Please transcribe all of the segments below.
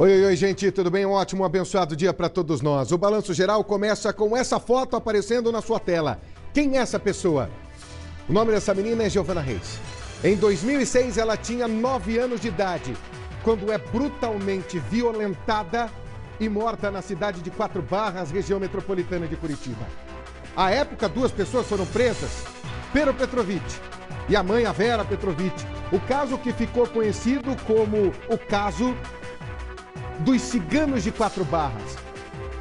Oi, oi, oi, gente, tudo bem? Um ótimo, abençoado dia para todos nós. O Balanço Geral começa com essa foto aparecendo na sua tela. Quem é essa pessoa? O nome dessa menina é Giovana Reis. Em 2006, ela tinha 9 anos de idade, quando é brutalmente violentada e morta na cidade de Quatro Barras, região metropolitana de Curitiba. À época, 2 pessoas foram presas, Pero Petrovic e a mãe, a Vera Petrovic. O caso que ficou conhecido como o caso dos ciganos de Quatro Barras.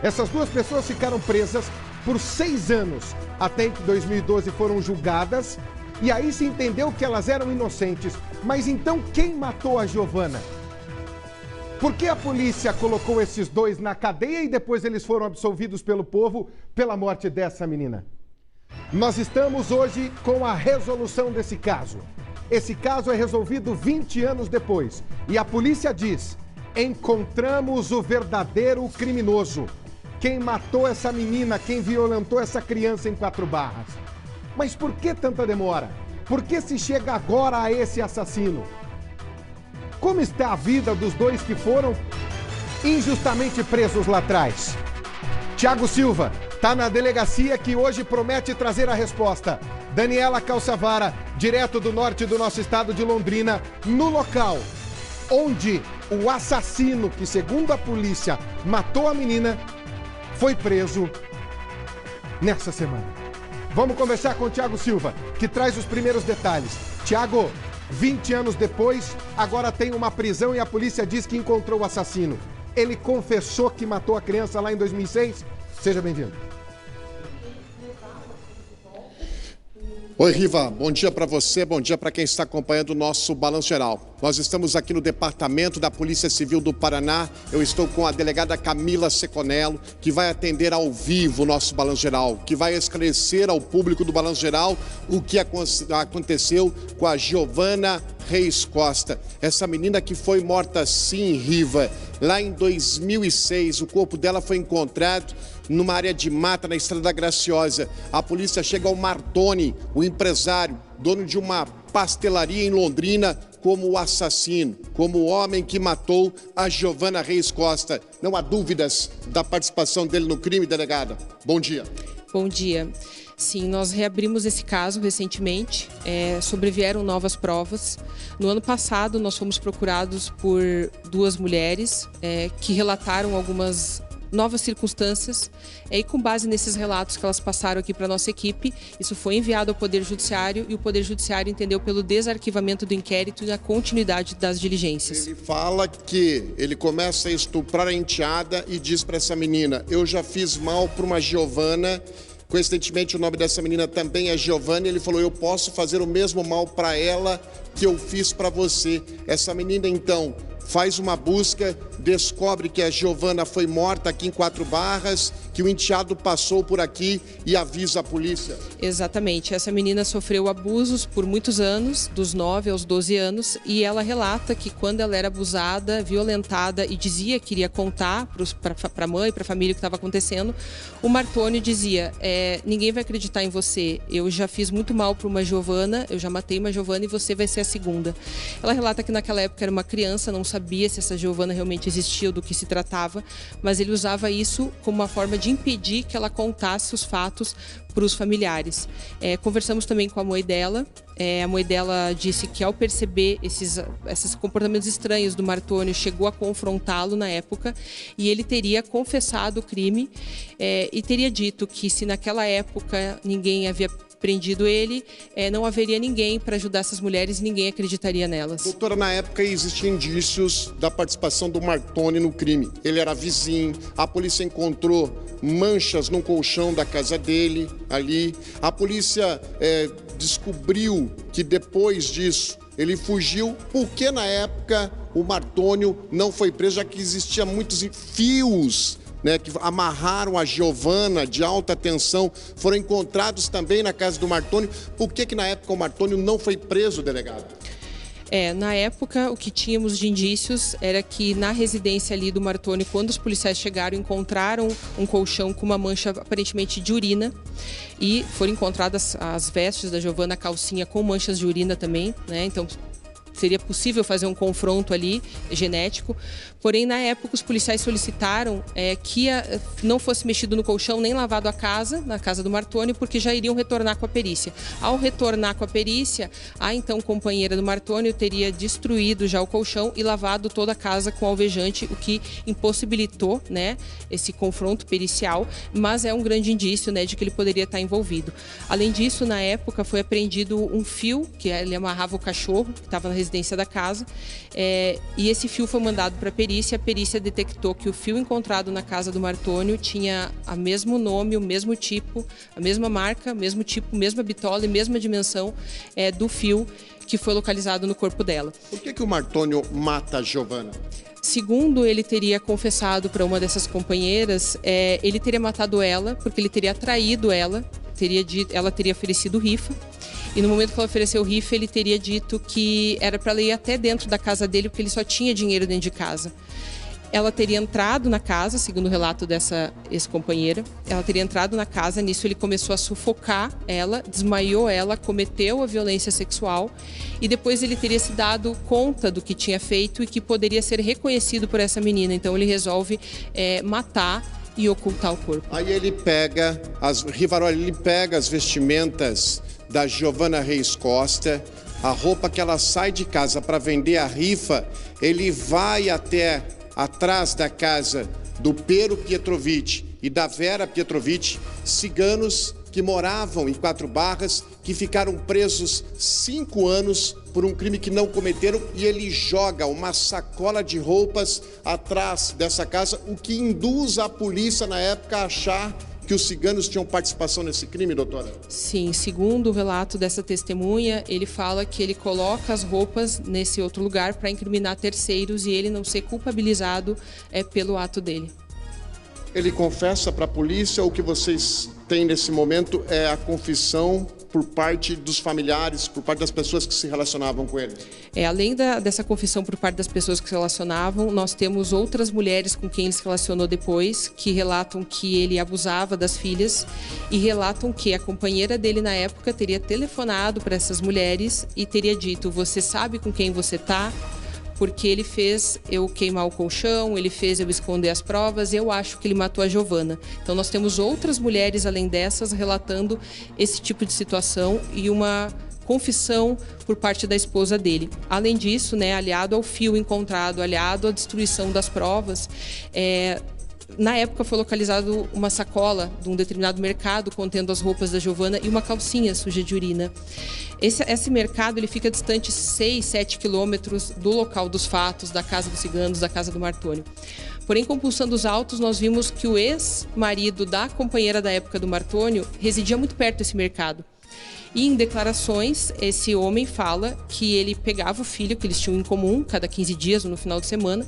Essas 2 pessoas ficaram presas por 6 anos, até que em 2012 foram julgadas, e aí se entendeu que elas eram inocentes. Mas então quem matou a Giovana? Por que a polícia colocou esses 2 na cadeia e depois eles foram absolvidos pelo povo pela morte dessa menina? Nós estamos hoje com a resolução desse caso. Esse caso é resolvido 20 anos depois, e a polícia diz: encontramos o verdadeiro criminoso. Quem matou essa menina, quem violentou essa criança em Quatro Barras. Mas por que tanta demora? Por que se chega agora a esse assassino? Como está a vida dos 2 que foram injustamente presos lá atrás? Tiago Silva está na delegacia, que hoje promete trazer a resposta. Daniela Calçavara, direto do norte do nosso estado de Londrina, no local onde o assassino, que segundo a polícia matou a menina, foi preso nessa semana. Vamos conversar com o Tiago Silva, que traz os primeiros detalhes. Tiago, 20 anos depois, agora tem uma prisão e a polícia diz que encontrou o assassino. Ele confessou que matou a criança lá em 2006? Seja bem-vindo. Oi, Riva, bom dia para você, bom dia para quem está acompanhando o nosso Balanço Geral. Nós estamos aqui no Departamento da Polícia Civil do Paraná. Eu estou com a delegada Camila Seconello, que vai atender ao vivo o nosso Balanço Geral, que vai esclarecer ao público do Balanço Geral o que aconteceu com a Giovana Reis Costa. Essa menina que foi morta, sim, Riva, lá em 2006. O corpo dela foi encontrado numa área de mata na Estrada da Graciosa. A polícia chega ao Martoni, o empresário, dono de uma pastelaria em Londrina, como o assassino, como o homem que matou a Giovana Reis Costa. Não há dúvidas da participação dele no crime, delegada. Bom dia. Bom dia. Sim, nós reabrimos esse caso recentemente, sobrevieram novas provas. No ano passado, nós fomos procurados por 2 mulheres que relataram algumas novas circunstâncias, e com base nesses relatos que elas passaram aqui para a nossa equipe, isso foi enviado ao Poder Judiciário e o Poder Judiciário entendeu pelo desarquivamento do inquérito e a continuidade das diligências. Ele fala que ele começa a estuprar a enteada e diz para essa menina: eu já fiz mal para uma Giovana. Coincidentemente, o nome dessa menina também é Giovana, e ele falou: eu posso fazer o mesmo mal para ela que eu fiz para você. Essa menina, então, faz uma busca, descobre que a Giovana foi morta aqui em Quatro Barras, que o enteado passou por aqui e avisa a polícia. Exatamente. Essa menina sofreu abusos por muitos anos, dos 9 aos 12 anos, e ela relata que quando ela era abusada, violentada e dizia que iria contar para a mãe, para a família o que estava acontecendo, o Martoni dizia: ninguém vai acreditar em você, eu já fiz muito mal para uma Giovana, eu já matei uma Giovana e você vai ser a segunda. Ela relata que naquela época era uma criança, não sabia se essa Giovana realmente existia ou do que se tratava, mas ele usava isso como uma forma de impedir que ela contasse os fatos para os familiares. Conversamos também com a mãe dela. A mãe dela disse que ao perceber esses comportamentos estranhos do Martoni, chegou a confrontá-lo na época e ele teria confessado o crime e teria dito que se naquela época ninguém havia prendido ele, não haveria ninguém para ajudar essas mulheres e ninguém acreditaria nelas. Doutora, na época existiam indícios da participação do Martoni no crime. Ele era vizinho, a polícia encontrou manchas no colchão da casa dele, ali. A polícia descobriu que depois disso ele fugiu, porque na época o Martoni não foi preso, já que existia muitos fios que amarraram a Giovana de alta tensão, foram encontrados também na casa do Martoni. Por que na época o Martoni não foi preso, delegado? Na época, o que tínhamos de indícios era que na residência ali do Martoni, quando os policiais chegaram, encontraram um colchão com uma mancha aparentemente de urina e foram encontradas as vestes da Giovana, a calcinha com manchas de urina também, né? Então seria possível fazer um confronto ali genético. Porém, na época, os policiais solicitaram que não fosse mexido no colchão nem lavado a casa, na casa do Martônio, porque já iriam retornar com a perícia. Ao retornar com a perícia, a então companheira do Martônio teria destruído já o colchão e lavado toda a casa com alvejante, o que impossibilitou, né, esse confronto pericial, mas é um grande indício, né, de que ele poderia estar envolvido. Além disso, na época, foi apreendido um fio, que ele amarrava o cachorro, que estava na residência da casa, e esse fio foi mandado para a perícia detectou que o fio encontrado na casa do Martônio tinha o mesmo nome, o mesmo tipo, a mesma marca, mesmo tipo, mesma bitola e mesma dimensão do fio que foi localizado no corpo dela. Por que o Martônio mata a Giovana? Segundo ele teria confessado para uma dessas companheiras, ele teria matado ela porque ele teria traído ela, ela teria oferecido rifa. E no momento que ela ofereceu o rifa, ele teria dito que era para ela ir até dentro da casa dele, porque ele só tinha dinheiro dentro de casa. Ela teria entrado na casa, segundo o relato dessa ex-companheira, ela teria entrado na casa, nisso ele começou a sufocar ela, desmaiou ela, cometeu a violência sexual e depois ele teria se dado conta do que tinha feito e que poderia ser reconhecido por essa menina. Então ele resolve matar e ocultar o corpo. Aí ele pega, Rivaroli, ele pega as vestimentas da Giovana Reis Costa, a roupa que ela sai de casa para vender a rifa, ele vai até atrás da casa do Pero Pietrovitch e da Vera Pietrovitch, ciganos que moravam em Quatro Barras, que ficaram presos 5 anos por um crime que não cometeram, e ele joga uma sacola de roupas atrás dessa casa, o que induz a polícia na época a achar que os ciganos tinham participação nesse crime, doutora? Sim, segundo o relato dessa testemunha, ele fala que ele coloca as roupas nesse outro lugar para incriminar terceiros e ele não ser culpabilizado pelo ato dele. Ele confessa para a polícia, o que vocês têm nesse momento é a confissão por parte dos familiares, por parte das pessoas que se relacionavam com ele? Além dessa confissão por parte das pessoas que se relacionavam, nós temos outras mulheres com quem ele se relacionou depois, que relatam que ele abusava das filhas e relatam que a companheira dele na época teria telefonado para essas mulheres e teria dito: você sabe com quem você está? Porque ele fez eu queimar o colchão, ele fez eu esconder as provas, eu acho que ele matou a Giovana. Então nós temos outras mulheres além dessas relatando esse tipo de situação e uma confissão por parte da esposa dele. Além disso, né, aliado ao fio encontrado, aliado à destruição das provas, na época foi localizado uma sacola de um determinado mercado contendo as roupas da Giovana e uma calcinha suja de urina. Esse mercado ele fica distante 6, 7 quilômetros do local dos fatos, da casa dos ciganos, da casa do Martônio. Porém, com Pulsão dos Autos, nós vimos que o ex-marido da companheira da época do Martônio residia muito perto desse mercado. E em declarações, esse homem fala que ele pegava o filho, que eles tinham em comum, cada 15 dias ou no final de semana,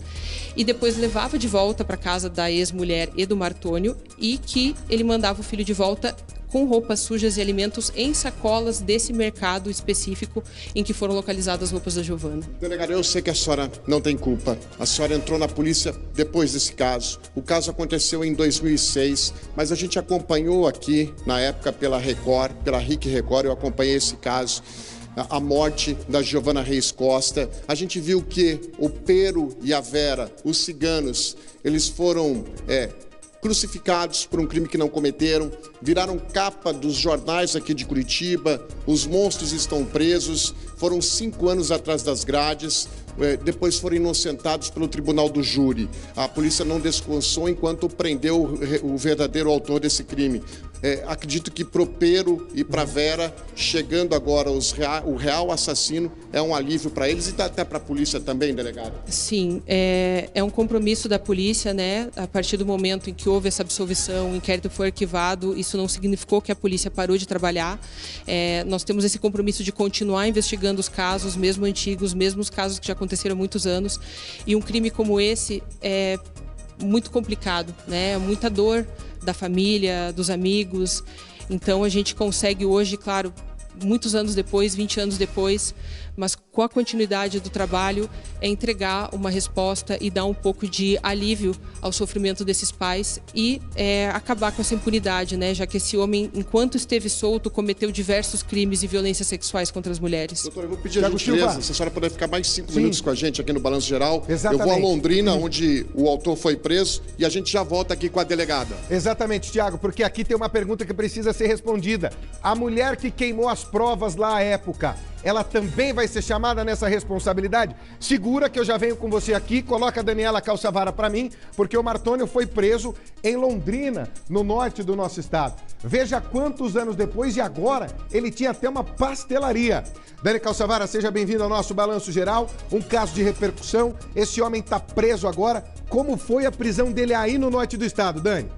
e depois levava de volta para a casa da ex-mulher e do Martônio, e que ele mandava o filho de volta com roupas sujas e alimentos em sacolas desse mercado específico em que foram localizadas as roupas da Giovana. Delegado, eu sei que a senhora não tem culpa. A senhora entrou na polícia depois desse caso. O caso aconteceu em 2006, mas a gente acompanhou aqui, na época, pela Record, pela RIC Record, eu acompanhei esse caso. A morte da Giovana Reis Costa. A gente viu que o Pero e a Vera, os ciganos, eles foram crucificados por um crime que não cometeram, viraram capa dos jornais aqui de Curitiba, os monstros estão presos, foram 5 anos atrás das grades, depois foram inocentados pelo tribunal do júri. A polícia não descansou enquanto prendeu o verdadeiro autor desse crime. Acredito que pro Pero e para Vera, chegando agora o real assassino, é um alívio para eles e até para a polícia também, delegado? Sim, é um compromisso da polícia, né? A partir do momento em que houve essa absolvição, o inquérito foi arquivado, isso não significou que a polícia parou de trabalhar. Nós temos esse compromisso de continuar investigando os casos, mesmo antigos, mesmo os casos que já aconteceram há muitos anos. E um crime como esse é muito complicado, né? Muita dor da família, dos amigos. Então a gente consegue hoje, claro, muitos anos depois, 20 anos depois, mas com a continuidade do trabalho, é entregar uma resposta e dar um pouco de alívio ao sofrimento desses pais e acabar com essa impunidade, né? Já que esse homem, enquanto esteve solto, cometeu diversos crimes e violências sexuais contra as mulheres. Doutora, eu vou pedir a gentileza, se a senhora puder ficar mais 5 minutos com a gente aqui no Balanço Geral. Exatamente. Eu vou a Londrina, onde o autor foi preso, e a gente já volta aqui com a delegada. Exatamente, Tiago, porque aqui tem uma pergunta que precisa ser respondida. A mulher que queimou as provas lá à época, ela também vai ser chamada nessa responsabilidade? Segura que eu já venho com você aqui, coloca a Daniela Calçavara para mim, porque o Martônio foi preso em Londrina, no norte do nosso estado. Veja quantos anos depois e agora ele tinha até uma pastelaria. Dani Calçavara, seja bem-vindo ao nosso Balanço Geral, um caso de repercussão. Esse homem está preso agora. Como foi a prisão dele aí no norte do estado, Dani?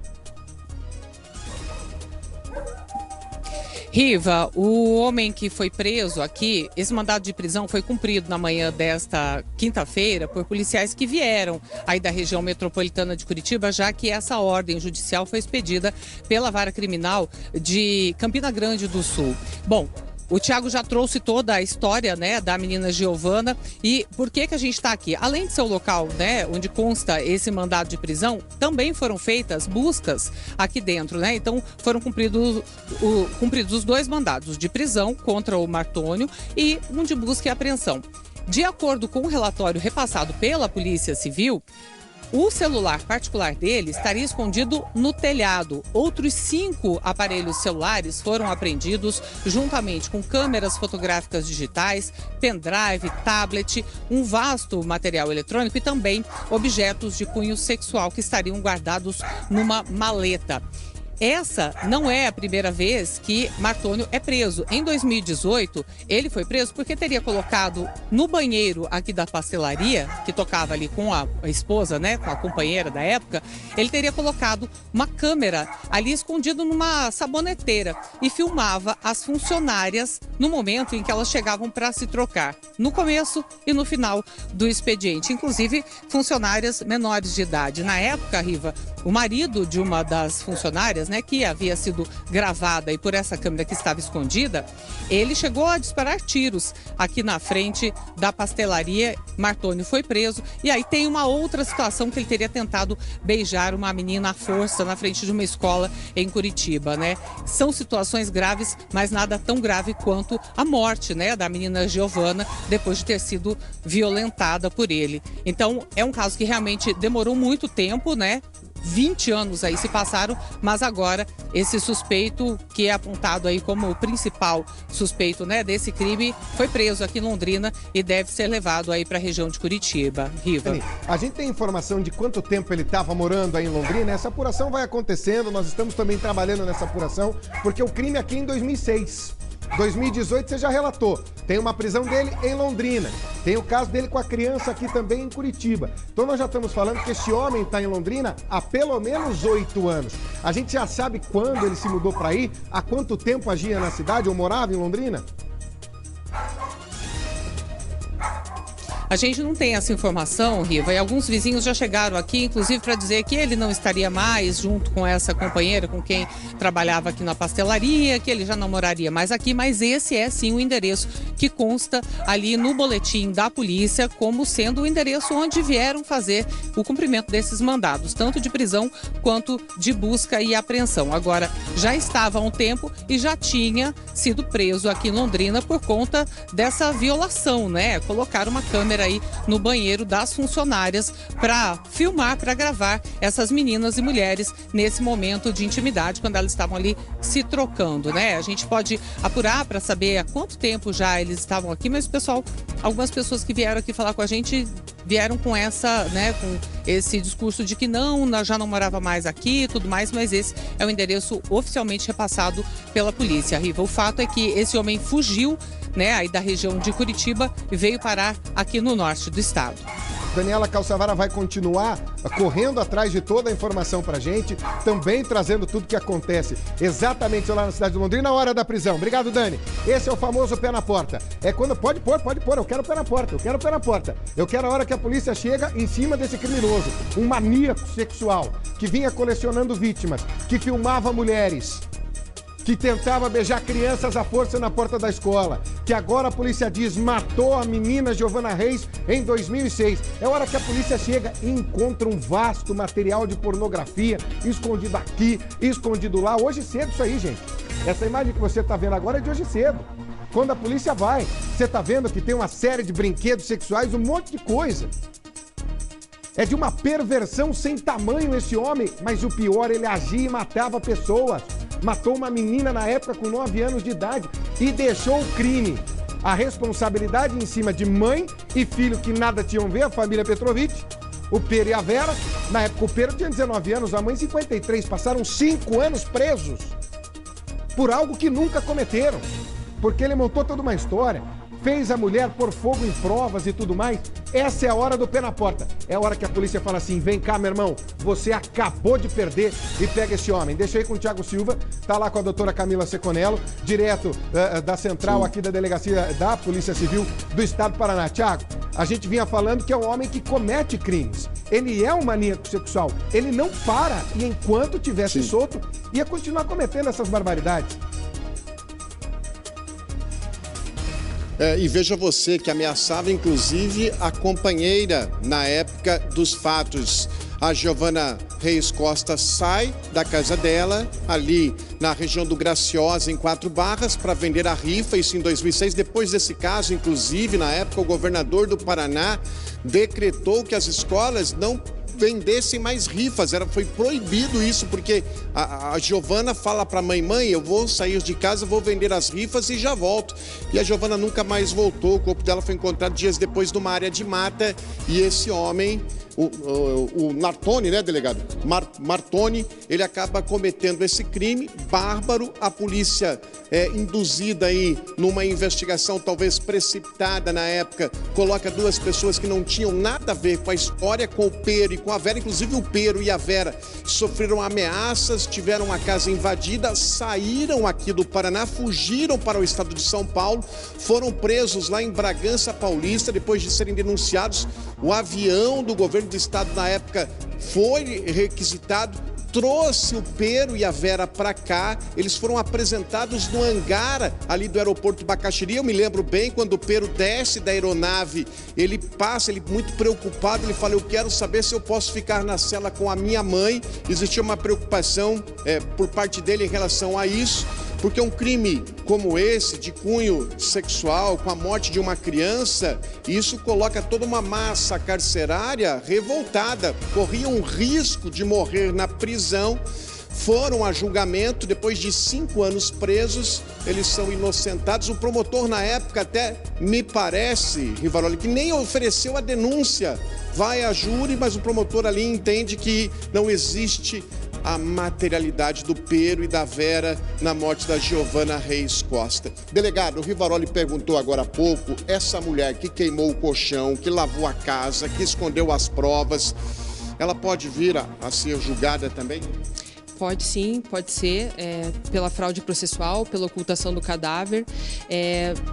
Riva, o homem que foi preso aqui, esse mandado de prisão foi cumprido na manhã desta quinta-feira por policiais que vieram aí da região metropolitana de Curitiba, já que essa ordem judicial foi expedida pela Vara Criminal de Campina Grande do Sul. Bom, o Tiago já trouxe toda a história, né, da menina Giovana. E por que a gente está aqui? Além de ser o local, né, onde consta esse mandado de prisão, também foram feitas buscas aqui dentro, né? Então foram cumpridos os 2 mandados de prisão contra o Martônio e um de busca e apreensão. De acordo com o relatório repassado pela Polícia Civil, o celular particular dele estaria escondido no telhado. Outros 5 aparelhos celulares foram apreendidos, juntamente com câmeras fotográficas digitais, pendrive, tablet, um vasto material eletrônico e também objetos de cunho sexual que estariam guardados numa maleta. Essa não é a primeira vez que Martônio é preso. Em 2018, ele foi preso porque teria colocado no banheiro aqui da pastelaria, que tocava ali com a esposa, né, com a companheira da época, ele teria colocado uma câmera ali escondido numa saboneteira e filmava as funcionárias no momento em que elas chegavam para se trocar, no começo e no final do expediente, inclusive funcionárias menores de idade. Na época, Riva, o marido de uma das funcionárias, né, que havia sido gravada e por essa câmera que estava escondida, ele chegou a disparar tiros aqui na frente da pastelaria. Martônio foi preso e aí tem uma outra situação que ele teria tentado beijar uma menina à força na frente de uma escola em Curitiba, né? São situações graves, mas nada tão grave quanto a morte, né, da menina Giovana depois de ter sido violentada por ele. Então é um caso que realmente demorou muito tempo, né? 20 anos aí se passaram, mas agora esse suspeito, que é apontado aí como o principal suspeito, né, desse crime, foi preso aqui em Londrina e deve ser levado aí para a região de Curitiba. Riva. A gente tem informação de quanto tempo ele estava morando aí em Londrina? Essa apuração vai acontecendo, nós estamos também trabalhando nessa apuração, porque o crime aqui em 2006. 2018 você já relatou, tem uma prisão dele em Londrina, tem o caso dele com a criança aqui também em Curitiba. Então nós já estamos falando que esse homem está em Londrina há pelo menos 8 anos. A gente já sabe quando ele se mudou para aí, há quanto tempo agia na cidade ou morava em Londrina? A gente não tem essa informação, Riva, e alguns vizinhos já chegaram aqui, inclusive para dizer que ele não estaria mais junto com essa companheira com quem trabalhava aqui na pastelaria, que ele já não moraria mais aqui, mas esse é sim o endereço que consta ali no boletim da polícia como sendo o endereço onde vieram fazer o cumprimento desses mandados, tanto de prisão quanto de busca e apreensão. Agora, já estava há um tempo e já tinha sido preso aqui em Londrina por conta dessa violação, né? Colocar uma câmera aí no banheiro das funcionárias para filmar, para gravar essas meninas e mulheres nesse momento de intimidade, quando elas estavam ali se trocando, né? A gente pode apurar para saber há quanto tempo já eles estavam aqui, mas pessoal, algumas pessoas que vieram aqui falar com a gente vieram com essa, né, com esse discurso de que não, já não morava mais aqui e tudo mais, mas esse é o endereço oficialmente repassado pela polícia. Riva, o fato é que esse homem fugiu, né, aí da região de Curitiba e veio parar aqui no norte do estado. Daniela Calçavara vai continuar correndo atrás de toda a informação pra gente, também trazendo tudo que acontece exatamente lá na cidade de Londrina na hora da prisão. Obrigado, Dani. Esse é o famoso pé na porta. É quando pode pôr, eu quero pé na porta, eu quero pé na porta. Eu quero a hora que a polícia chega em cima desse criminoso, um maníaco sexual que vinha colecionando vítimas, que filmava mulheres. que tentava beijar crianças à força na porta da escola, que agora a polícia diz matou a menina Giovana Reis em 2006. É hora que a polícia chega e encontra um vasto material de pornografia escondido aqui, escondido lá. Hoje cedo isso aí, gente. Essa imagem que você está vendo agora é de hoje cedo. Quando a polícia vai, você está vendo que tem uma série de brinquedos sexuais, um monte de coisa. É de uma perversão sem tamanho esse homem, mas o pior, ele agia e matava pessoas. Matou uma menina na época com 9 anos de idade e deixou o crime. A responsabilidade em cima de mãe e filho que nada tinham a ver, a família Petrovic, o Pero e a Vera. Na época o Pero tinha 19 anos, a mãe 53. Passaram 5 anos presos por algo que nunca cometeram. Porque ele montou toda uma história, fez a mulher pôr fogo em provas e tudo mais. Essa é a hora do pé na porta. É a hora que a polícia fala assim, vem cá, meu irmão, você acabou de perder e pega esse homem. Deixa aí com o Thiago Silva, tá lá com a doutora Camila Seconello, direto da central aqui da delegacia da Polícia Civil do Estado do Paraná. Thiago, a gente vinha falando que é um homem que comete crimes. Ele é um maníaco sexual. Ele não para e enquanto tivesse solto, ia continuar cometendo essas barbaridades. E veja você que ameaçava inclusive a companheira na época dos fatos. A Giovana Reis Costa sai da casa dela, ali na região do Graciosa, em 4 Barras, para vender a rifa, isso em 2006. Depois desse caso, inclusive, na época, o governador do Paraná decretou que as escolas não vendessem mais rifas, foi proibido isso, porque a Giovana fala para a mãe, eu vou sair de casa, vou vender as rifas e já volto. E a Giovana nunca mais voltou, o corpo dela foi encontrado dias depois numa área de mata, e esse homem, o Martoni, né, delegado? Martoni, ele acaba cometendo esse crime bárbaro. A polícia, induzida aí numa investigação talvez precipitada na época, coloca 2 pessoas que não tinham nada a ver com a história, com o Pero e com a Vera. Inclusive o Pero e a Vera sofreram ameaças, tiveram a casa invadida, saíram aqui do Paraná, fugiram para o estado de São Paulo, foram presos lá em Bragança Paulista, depois de serem denunciados. O avião do governo do estado na época foi requisitado, trouxe o Pero e a Vera para cá. Eles foram apresentados no hangar ali do aeroporto Bacaxiri. Eu me lembro bem, quando o Pero desce da aeronave, ele passa, ele muito preocupado, ele fala, eu quero saber se eu posso ficar na cela com a minha mãe. Existia uma preocupação por parte dele em relação a isso, porque um crime como esse, de cunho sexual, com a morte de uma criança, isso coloca toda uma massa carcerária revoltada. Corriam um risco de morrer na prisão, foram a julgamento, depois de 5 anos presos, eles são inocentados. O promotor, na época, até me parece, Rivaroli, que nem ofereceu a denúncia. Vai a júri, mas o promotor ali entende que não existe a materialidade do Pero e da Vera na morte da Giovana Reis Costa. Delegado, o Rivaroli perguntou agora há pouco, essa mulher que queimou o colchão, que lavou a casa, que escondeu as provas, ela pode vir a ser julgada também? Pode sim, pode ser, pela fraude processual, pela ocultação do cadáver.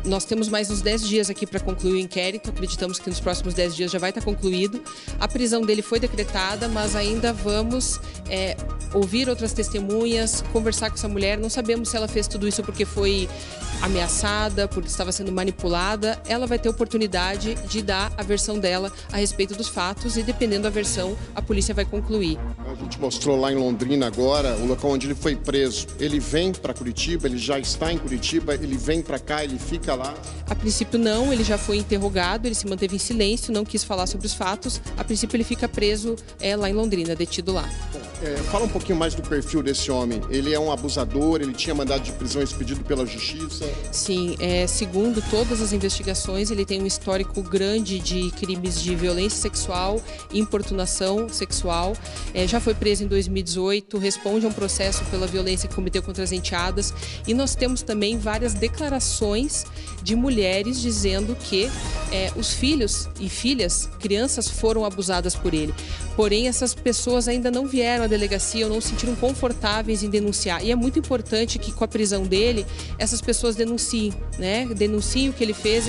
Nós temos mais uns 10 dias aqui para concluir o inquérito, acreditamos que nos próximos 10 dias já vai estar concluído. A prisão dele foi decretada, mas ainda vamos ouvir outras testemunhas, conversar com essa mulher. Não sabemos se ela fez tudo isso porque foi ameaçada, porque estava sendo manipulada. Ela vai ter oportunidade de dar a versão dela a respeito dos fatos e, dependendo da versão, a polícia vai concluir. A gente mostrou lá em Londrina agora, o local onde ele foi preso. Ele vem para Curitiba, ele já está em Curitiba, ele vem para cá, ele fica lá? A princípio não, ele já foi interrogado, ele se manteve em silêncio, não quis falar sobre os fatos. A princípio ele fica preso lá em Londrina, detido lá. Fala um pouquinho mais do perfil desse homem. Ele é um abusador, ele tinha mandado de prisão expedido pela justiça? Sim, segundo todas as investigações, ele tem um histórico grande de crimes de violência sexual, importunação sexual. Já foi preso em 2018, responde a um processo pela violência que cometeu contra as enteadas. E nós temos também várias declarações de mulheres dizendo que os filhos e filhas, crianças, foram abusadas por ele. Porém, essas pessoas ainda não vieram a delegacia ou não se sentiram confortáveis em denunciar. E é muito importante que com a prisão dele, essas pessoas denunciem, né? Denunciem o que ele fez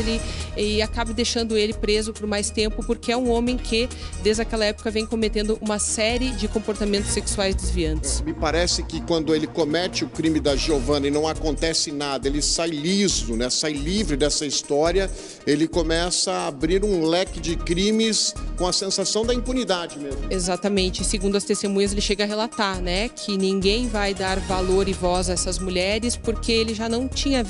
e acabe deixando ele preso por mais tempo, porque é um homem que, desde aquela época, vem cometendo uma série de comportamentos sexuais desviantes. Me parece que quando ele comete o crime da Giovana e não acontece nada, ele sai liso, né? Sai livre dessa história, ele começa a abrir um leque de crimes com a sensação da impunidade mesmo. Exatamente. Segundo as testemunhas, ele chega a relatar, né, que ninguém vai dar valor e voz a essas mulheres porque ele já não tinha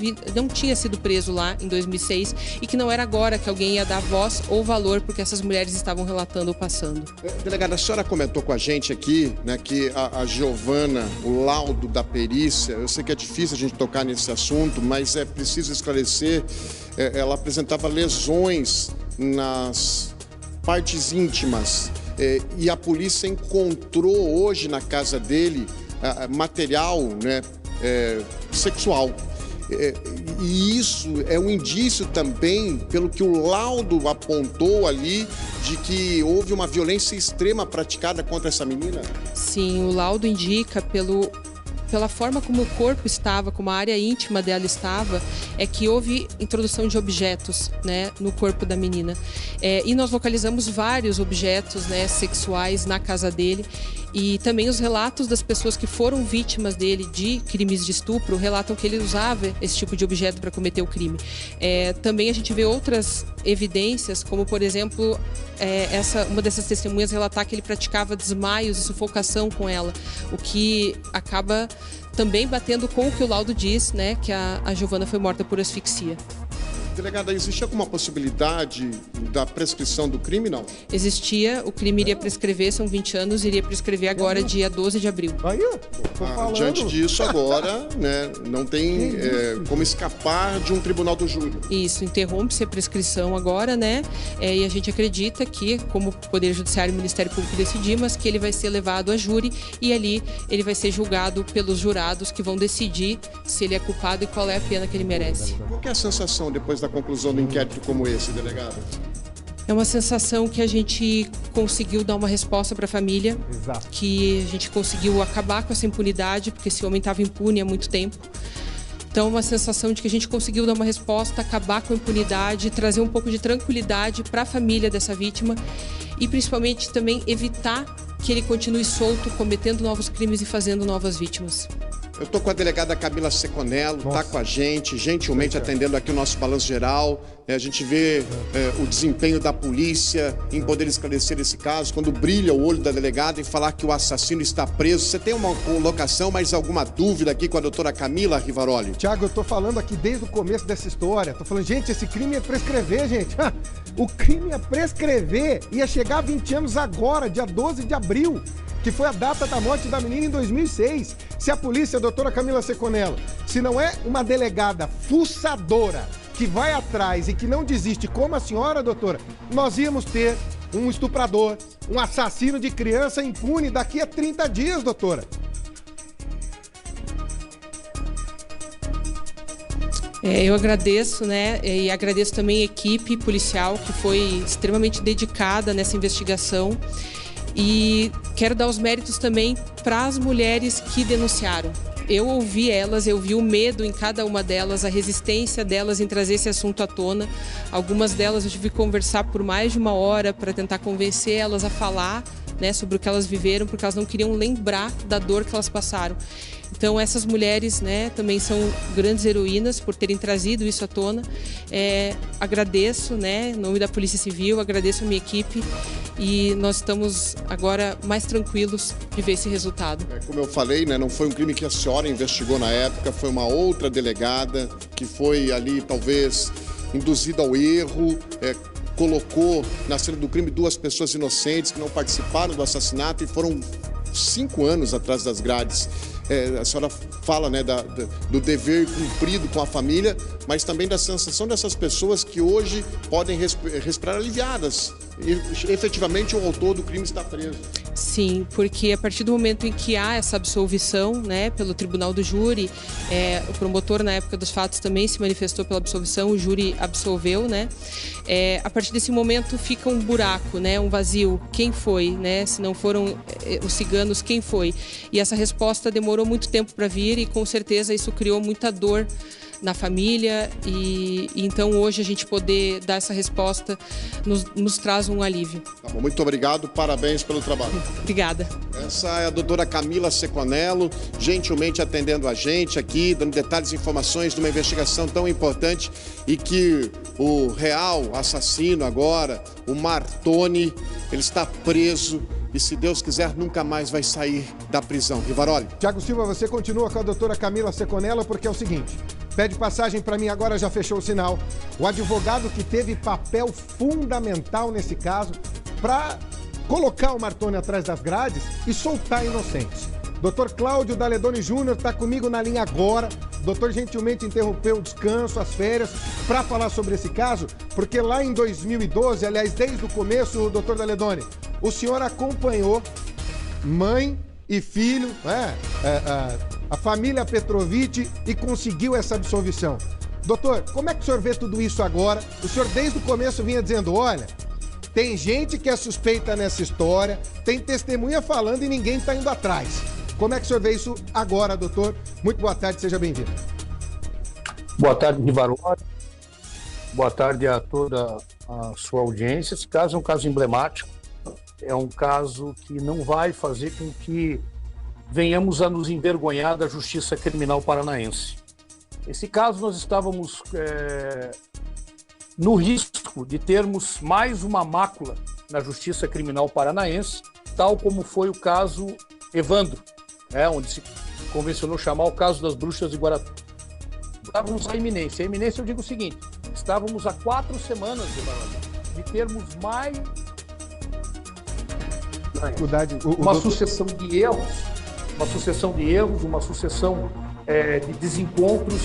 sido preso lá em 2006 e que não era agora que alguém ia dar voz ou valor porque essas mulheres estavam relatando ou passando. Delegada, a senhora comentou com a gente aqui, né, que a Giovana, o laudo da perícia, eu sei que é difícil a gente tocar nesse assunto, mas é preciso esclarecer, ela apresentava lesões nas partes íntimas e a polícia encontrou hoje na casa dele material, né, sexual. E isso é um indício também, pelo que o laudo apontou ali, de que houve uma violência extrema praticada contra essa menina? Sim, o laudo indica pela forma como o corpo estava, como a área íntima dela estava, é que houve introdução de objetos, né, no corpo da menina. E nós localizamos vários objetos, né, sexuais na casa dele. E também os relatos das pessoas que foram vítimas dele de crimes de estupro relatam que ele usava esse tipo de objeto para cometer o crime. Também a gente vê outras evidências, como por exemplo, uma dessas testemunhas relatar que ele praticava desmaios e sufocação com ela, o que acaba também batendo com o que o laudo diz, né, que a Giovana foi morta por asfixia. Delegada, existe alguma possibilidade da prescrição do crime, não? Existia, o crime iria prescrever, são 20 anos, iria prescrever agora, dia 12 de abril. Aí, ó, tô falando. Diante disso, agora, né, não tem como escapar de um tribunal do júri. Isso, interrompe-se a prescrição agora, né? E a gente acredita que, como o Poder Judiciário e o Ministério Público decidir, mas que ele vai ser levado a júri e ali ele vai ser julgado pelos jurados que vão decidir se ele é culpado e qual é a pena que ele merece. Qual que é a sensação depois da conclusão do inquérito como esse, delegado? É uma sensação que a gente conseguiu dar uma resposta para a família. Exato. Que a gente conseguiu acabar com essa impunidade, porque esse homem estava impune há muito tempo. Então, uma sensação de que a gente conseguiu dar uma resposta, acabar com a impunidade, trazer um pouco de tranquilidade para a família dessa vítima e, principalmente, também evitar que ele continue solto, cometendo novos crimes e fazendo novas vítimas. Eu estou com a delegada Camila Seconello, está com a gente, gentilmente atendendo aqui o nosso Balanço Geral. A gente vê o desempenho da polícia em poder esclarecer esse caso, quando brilha o olho da delegada em falar que o assassino está preso. Você tem uma colocação, mais alguma dúvida aqui com a doutora Camila Rivaroli? Tiago, eu tô falando aqui desde o começo dessa história. Tô falando, gente, esse crime ia prescrever, gente. O crime ia prescrever, ia chegar a 20 anos agora, dia 12 de abril. Que foi a data da morte da menina em 2006. Se a polícia, a doutora Camila Seconello, se não é uma delegada fuçadora que vai atrás e que não desiste como a senhora, doutora, nós íamos ter um estuprador, um assassino de criança impune daqui a 30 dias, doutora. Eu agradeço, né, e agradeço também a equipe policial que foi extremamente dedicada nessa investigação. E quero dar os méritos também para as mulheres que denunciaram. Eu ouvi elas, eu vi o medo em cada uma delas, a resistência delas em trazer esse assunto à tona. Algumas delas eu tive que conversar por mais de uma hora para tentar convencer elas a falar, né, sobre o que elas viveram, porque elas não queriam lembrar da dor que elas passaram. Então essas mulheres, né, também são grandes heroínas por terem trazido isso à tona. Agradeço, né, em nome da Polícia Civil, agradeço a minha equipe e nós estamos agora mais tranquilos de ver esse resultado. Como eu falei, né, não foi um crime que a senhora investigou na época, foi uma outra delegada que foi ali talvez induzida ao erro, colocou na cena do crime 2 pessoas inocentes que não participaram do assassinato e foram 5 anos atrás das grades. A senhora fala, né, do dever cumprido com a família, mas também da sensação dessas pessoas que hoje podem respirar aliviadas. E, efetivamente, o autor do crime está preso. Sim, porque a partir do momento em que há essa absolvição, né, pelo tribunal do júri, o promotor na época dos fatos também se manifestou pela absolvição, o júri absolveu, né? A partir desse momento fica um buraco, né, um vazio. Quem foi, né? Se não foram os ciganos, quem foi? E essa resposta demorou muito tempo para vir e com certeza isso criou muita dor na família e então hoje a gente poder dar essa resposta nos traz um alívio. Tá bom, muito obrigado, parabéns pelo trabalho. Obrigada. Essa é a doutora Camila Seconello, gentilmente atendendo a gente aqui, dando detalhes e informações de uma investigação tão importante e que o real assassino agora, o Martoni, ele está preso e, se Deus quiser, nunca mais vai sair da prisão. Rivaroli. Tiago Silva, você continua com a doutora Camila Seconello, porque é o seguinte, pede passagem para mim agora, já fechou o sinal. O advogado que teve papel fundamental nesse caso para colocar o Martoni atrás das grades e soltar inocentes. Dr. Cláudio Daledoni Júnior está comigo na linha agora. O doutor gentilmente interrompeu o descanso, as férias, para falar sobre esse caso, porque lá em 2012, aliás, desde o começo, doutor Daledoni, o senhor acompanhou mãe e filho, a família Petrovic, e conseguiu essa absolvição. Doutor, como é que o senhor vê tudo isso agora? O senhor desde o começo vinha dizendo, olha, tem gente que é suspeita nessa história, tem testemunha falando e ninguém está indo atrás. Como é que o senhor vê isso agora, doutor? Muito boa tarde, seja bem-vindo. Boa tarde, Rivaroli. Boa tarde a toda a sua audiência. Esse caso é um caso emblemático. É um caso que não vai fazer com que venhamos a nos envergonhar da justiça criminal paranaense. Esse caso nós estávamos no risco de termos mais uma mácula na justiça criminal paranaense, tal como foi o caso Evandro, onde se convencionou chamar o caso das bruxas de Guaratuba. Estávamos à iminência. A iminência, eu digo o seguinte, estávamos há 4 semanas de termos mais uma sucessão de erros, uma sucessão de desencontros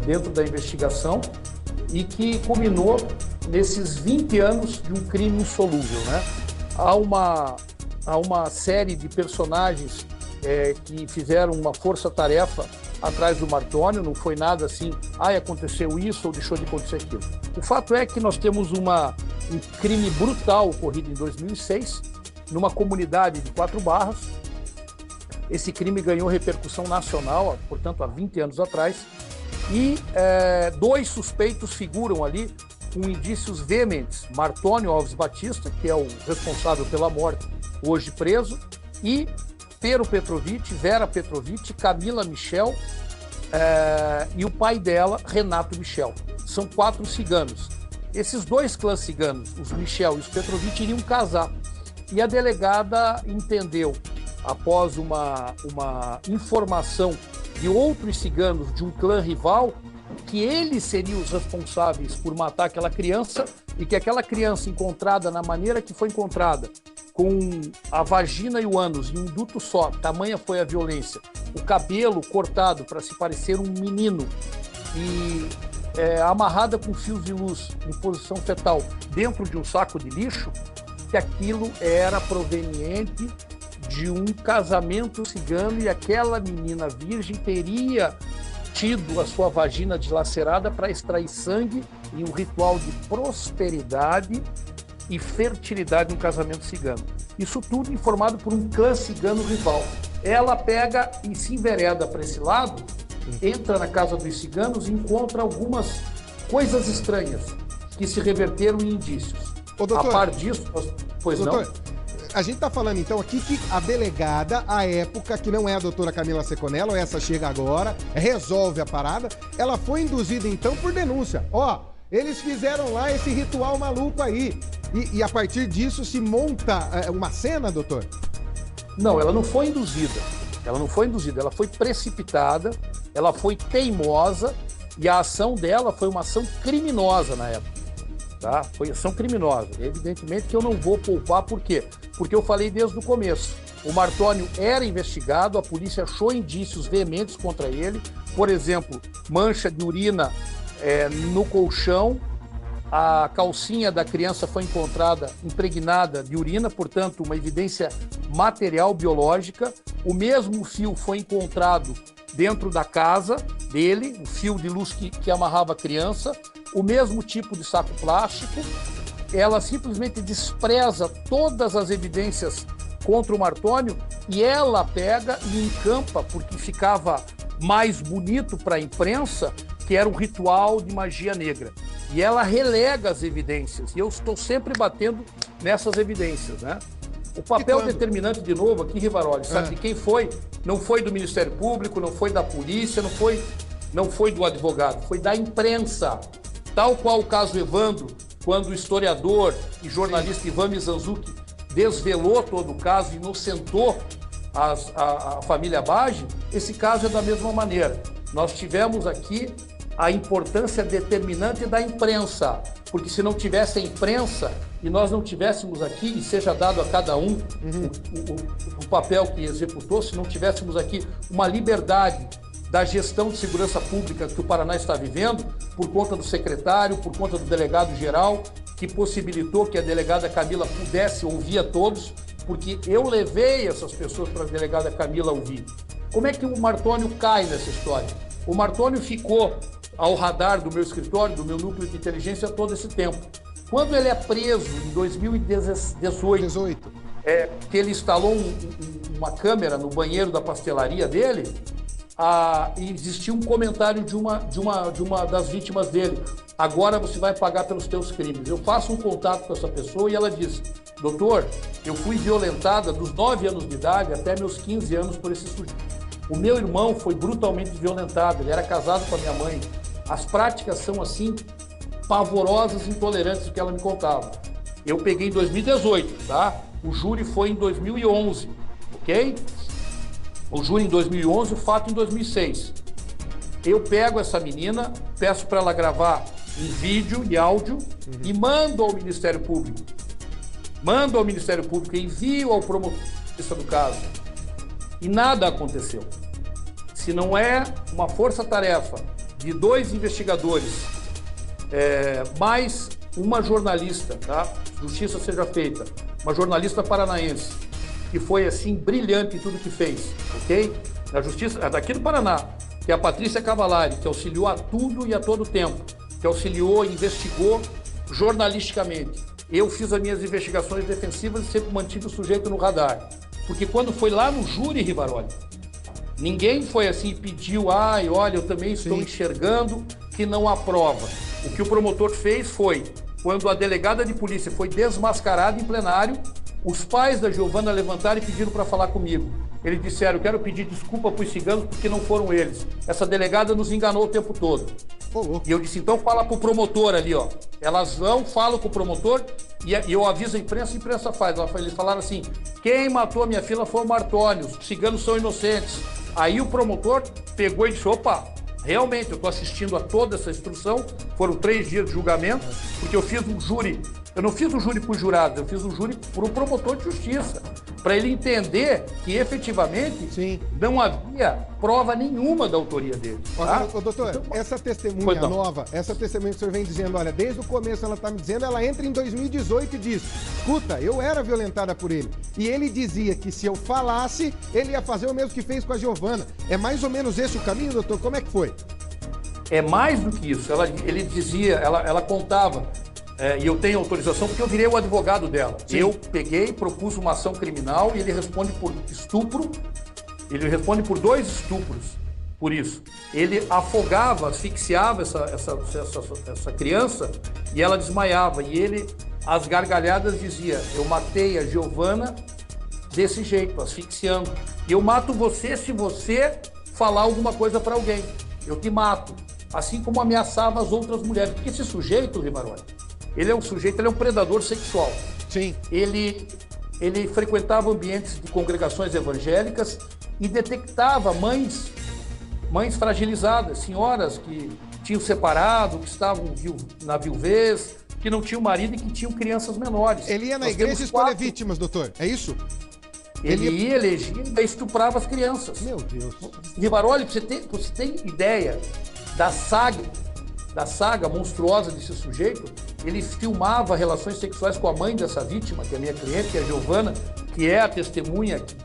dentro da investigação e que culminou nesses 20 anos de um crime insolúvel, né? Há uma série de personagens que fizeram uma força-tarefa atrás do Martoni, não foi nada assim, aconteceu isso ou deixou de acontecer aquilo. O fato é que nós temos um crime brutal ocorrido em 2006, numa comunidade de 4 Barras. Esse crime ganhou repercussão nacional, portanto, há 20 anos atrás, e 2 suspeitos figuram ali com indícios veementes. Martoni Alves Batista, que é o responsável pela morte, hoje preso, e Pero Petrovic, Vera Petrovic, Camila Michel e o pai dela, Renato Michel. São 4 ciganos. Esses 2 clãs ciganos, os Michel e os Petrovic, iriam casar. E a delegada entendeu, após uma informação de outros ciganos de um clã rival, que eles seriam os responsáveis por matar aquela criança e que aquela criança encontrada na maneira que foi encontrada, com a vagina e o ânus em um duto só, tamanha foi a violência, o cabelo cortado para se parecer um menino e amarrada com fios de luz em posição fetal dentro de um saco de lixo, que aquilo era proveniente de um casamento cigano e aquela menina virgem teria tido a sua vagina dilacerada para extrair sangue em um ritual de prosperidade e fertilidade no casamento cigano. Isso tudo informado por um clã cigano rival. Ela pega e se envereda para esse lado, entra na casa dos ciganos e encontra algumas coisas estranhas que se reverteram em indícios. Ô, doutor, a par disso, pois doutor, não? A gente está falando então aqui que a delegada, à época, que não é a doutora Camila Seconello, essa chega agora, resolve a parada, ela foi induzida então por denúncia. Eles fizeram lá esse ritual maluco aí. E a partir disso se monta uma cena, doutor? Não, ela não foi induzida. Ela foi precipitada, ela foi teimosa e a ação dela foi uma ação criminosa na época. Tá? Foi ação criminosa. Evidentemente que eu não vou poupar, por quê? Porque eu falei desde o começo. O Martoni era investigado, a polícia achou indícios veementes contra ele, por exemplo, mancha de urina no colchão, A calcinha da criança foi encontrada impregnada de urina, portanto, uma evidência material biológica. O mesmo fio foi encontrado dentro da casa dele, o fio de luz que amarrava a criança, o mesmo tipo de saco plástico. Ela simplesmente despreza todas as evidências contra o Martônio e ela pega e encampa, porque ficava mais bonito para a imprensa, que era um ritual de magia negra. E ela relega as evidências, e eu estou sempre batendo nessas evidências, né? O papel determinante, de novo, aqui, Rivaroli, sabe de quem foi? Não foi do Ministério Público, não foi da polícia, não foi do advogado, foi da imprensa. Tal qual o caso Evandro, quando o historiador e jornalista Ivan Mizanzuki desvelou todo o caso e inocentou a família Bage, esse caso é da mesma maneira. Nós tivemos aqui a importância determinante da imprensa, porque se não tivesse a imprensa e nós não tivéssemos aqui, e seja dado a cada um o papel que executou, se não tivéssemos aqui uma liberdade da gestão de segurança pública que o Paraná está vivendo, por conta do secretário, por conta do delegado-geral, que possibilitou que a delegada Camila pudesse ouvir a todos, porque eu levei essas pessoas para a delegada Camila ouvir. Como é que o Martônio cai nessa história? O Martônio ficou ao radar do meu escritório, do meu núcleo de inteligência todo esse tempo. Quando ele é preso em 2018, que ele instalou uma câmera no banheiro da pastelaria dele, e existia um comentário de uma das vítimas dele: agora você vai pagar pelos teus crimes. Eu faço um contato com essa pessoa e ela diz: doutor, eu fui violentada dos 9 anos de idade até meus 15 anos por esse sujeito. O meu irmão foi brutalmente violentado, ele era casado com a minha mãe. As práticas são assim, pavorosas, intolerantes, o que ela me contava. Eu peguei em 2018, tá? O júri foi em 2011, ok? O júri em 2011, o fato em 2006. Eu pego essa menina, peço para ela gravar em vídeo e áudio e mando ao Ministério Público. Mando ao Ministério Público, envio ao promotor do caso. E nada aconteceu. Se não é uma força-tarefa de 2 investigadores, mais uma jornalista, tá? Justiça seja feita, uma jornalista paranaense, que foi assim brilhante em tudo que fez, ok? Na justiça, daqui do Paraná, que é a Patrícia Cavalari, que auxiliou a tudo e a todo tempo, que auxiliou, investigou jornalisticamente. Eu fiz as minhas investigações defensivas e sempre mantive o sujeito no radar. Porque quando foi lá no júri, Rivaroli, ninguém foi assim e pediu: ai, olha, eu também estou enxergando que não há prova. O que o promotor fez foi, quando a delegada de polícia foi desmascarada em plenário, os pais da Giovana levantaram e pediram para falar comigo. Eles disseram: eu quero pedir desculpa para os ciganos porque não foram eles. Essa delegada nos enganou o tempo todo. E eu disse: então fala para o promotor ali, ó. Elas vão, falam com o promotor e eu aviso a imprensa faz. Eles falaram assim: quem matou a minha filha foi o Martônio, os ciganos são inocentes. Aí o promotor pegou e disse: opa, realmente, eu estou assistindo a toda essa instrução. Foram 3 dias de julgamento, porque eu fiz um júri. Eu não fiz um júri por jurados, eu fiz um júri por um promotor de justiça, para ele entender que efetivamente não havia prova nenhuma da autoria dele. Tá? Doutor, então, essa testemunha nova, essa testemunha que o senhor vem dizendo, olha, desde o começo ela está me dizendo, ela entra em 2018 e diz: escuta, eu era violentada por ele. E ele dizia que se eu falasse, ele ia fazer o mesmo que fez com a Giovana. É mais ou menos esse o caminho, doutor? Como é que foi? É mais do que isso. Ele dizia, ela contava. E eu tenho autorização porque eu virei o advogado dela. Sim. Eu peguei, propus uma ação criminal e ele responde por estupro. Ele responde por 2 estupros, por isso. Ele afogava, asfixiava essa criança e ela desmaiava. E ele, às gargalhadas, dizia: eu matei a Giovana desse jeito, asfixiando. E eu mato você se você falar alguma coisa para alguém. Eu te mato. Assim como ameaçava as outras mulheres. Porque esse sujeito, Rivaroli, ele é um predador sexual. Sim. Ele frequentava ambientes de congregações evangélicas e detectava mães fragilizadas, senhoras que tinham separado, que estavam na viuvez, que não tinham marido e que tinham crianças menores. Ele ia na igreja escolher vítimas, doutor, é isso? Ele ia eleger e estuprava as crianças. Meu Deus. Rivaroli, você tem ideia da saga monstruosa desse sujeito? ele filmava relações sexuais com a mãe dessa vítima, que é a minha cliente, que é a Giovana, que é a testemunha que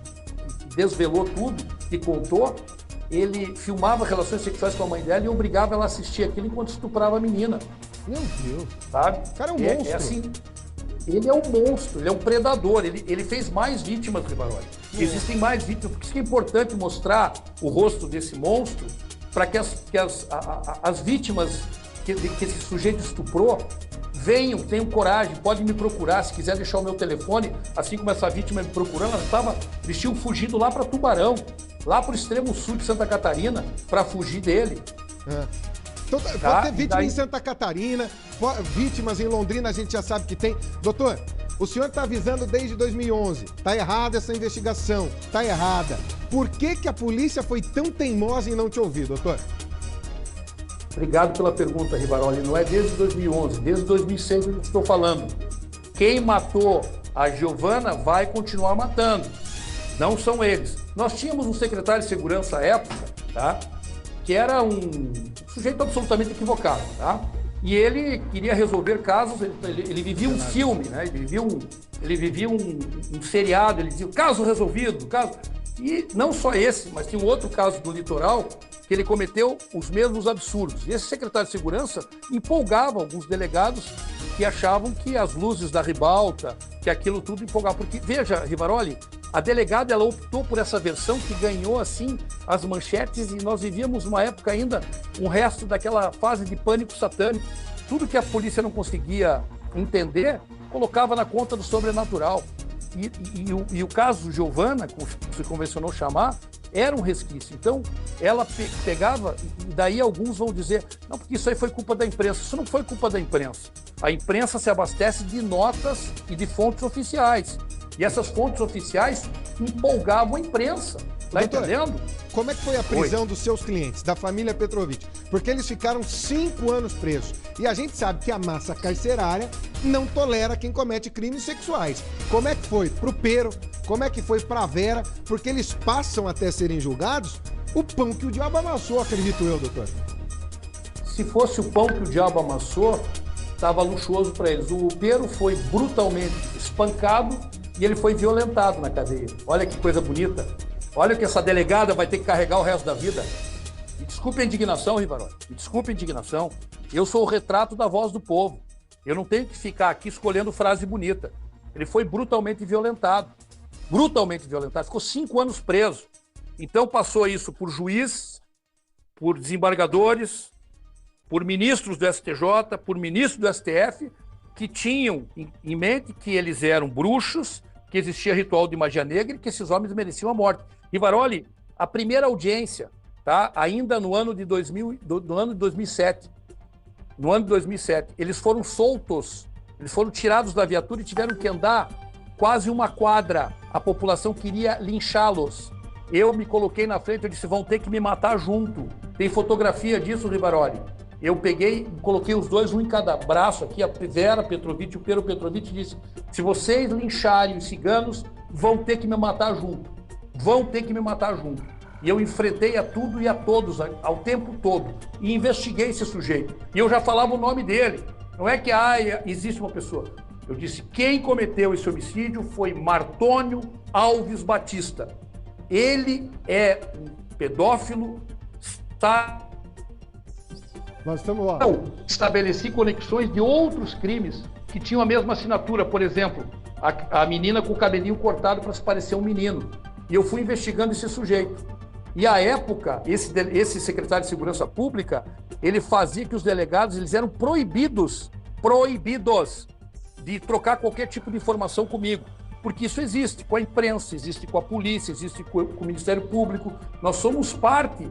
desvelou tudo e contou. Ele filmava relações sexuais com a mãe dela e obrigava ela a assistir aquilo enquanto estuprava a menina. Meu Deus. Sabe? O cara é um monstro. É assim, ele é um monstro, ele é um predador, ele fez mais vítimas, Rivaroli. Existem mais vítimas, por isso que é importante mostrar o rosto desse monstro para que as vítimas que esse sujeito estuprou venham, tenham coragem, podem me procurar, se quiser deixar o meu telefone, assim como essa vítima me procurando, eles tinham fugido lá para Tubarão, lá para o extremo sul de Santa Catarina, para fugir dele. Então, pode ter vítima em Santa Catarina, vítimas em Londrina, a gente já sabe que tem. Doutor, o senhor está avisando desde 2011. Está errada essa investigação. Está errada. Por que a polícia foi tão teimosa em não te ouvir, doutor? Obrigado pela pergunta, Rivaroli. Não é desde 2011, desde 2006 que eu estou falando. Quem matou a Giovana vai continuar matando. Não são eles. Nós tínhamos um secretário de segurança à época, tá? Que era um sujeito absolutamente equivocado, tá? E ele queria resolver casos, ele vivia um filme, né? Ele vivia um seriado, ele dizia caso resolvido, caso... E não só esse, mas tinha um outro caso do litoral que ele cometeu os mesmos absurdos. E esse secretário de segurança empolgava alguns delegados que achavam que as luzes da ribalta, que aquilo tudo empolgava. Porque, veja, Rivaroli, a delegada ela optou por essa versão que ganhou, assim, as manchetes, e nós vivíamos uma época ainda, um resto daquela fase de pânico satânico. Tudo que a polícia não conseguia entender, colocava na conta do sobrenatural. E o caso Giovana, como se convencionou chamar, era um resquício. Então, ela pegava, e daí alguns vão dizer, não, porque isso aí foi culpa da imprensa. Isso não foi culpa da imprensa. A imprensa se abastece de notas e de fontes oficiais. E essas fontes oficiais empolgavam a imprensa. Tá entendendo? Como é que foi a prisão dos seus clientes, da família Petrovic? Porque eles ficaram 5 anos presos. E a gente sabe que a massa carcerária não tolera quem comete crimes sexuais. Como é que foi pro Pero? Como é que foi pra Vera? Porque eles passam até serem julgados o pão que o diabo amassou, acredito eu, doutor. Se fosse o pão que o diabo amassou, estava luxuoso para eles. O Pero foi brutalmente espancado e ele foi violentado na cadeia. Olha que coisa bonita. Olha que essa delegada vai ter que carregar o resto da vida. Me desculpe a indignação, Rivaroli. Me desculpe a indignação. Eu sou o retrato da voz do povo. Eu não tenho que ficar aqui escolhendo frase bonita. Ele foi brutalmente violentado. Brutalmente violentado. Ficou 5 anos preso. Então passou isso por juiz, por desembargadores, por ministros do STJ, por ministros do STF, que tinham em mente que eles eram bruxos, que existia ritual de magia negra e que esses homens mereciam a morte. Rivaroli, a primeira audiência, tá? Ainda no ano de 2007, eles foram soltos, eles foram tirados da viatura e tiveram que andar quase uma quadra. A população queria linchá-los. Eu me coloquei na frente, eu disse, vão ter que me matar junto. Tem fotografia disso, Rivaroli. Eu peguei, coloquei os dois, um em cada braço aqui, a Vera Petrovic e o Pero Petrovic, disse, se vocês lincharem os ciganos, vão ter que me matar junto. Vão ter que me matar junto. E eu enfrentei a tudo e a todos, ao tempo todo, e investiguei esse sujeito. E eu já falava o nome dele. Não é que existe uma pessoa. Eu disse, quem cometeu esse homicídio foi Martônio Alves Batista. Ele é um pedófilo, está... Nós estamos lá. Então, estabeleci conexões de outros crimes que tinham a mesma assinatura. Por exemplo, a menina com o cabelinho cortado para se parecer um menino. E eu fui investigando esse sujeito. E à época, esse secretário de Segurança Pública, ele fazia que os delegados eles eram proibidos de trocar qualquer tipo de informação comigo. Porque isso existe com a imprensa, existe com a polícia, existe com o Ministério Público. Nós somos parte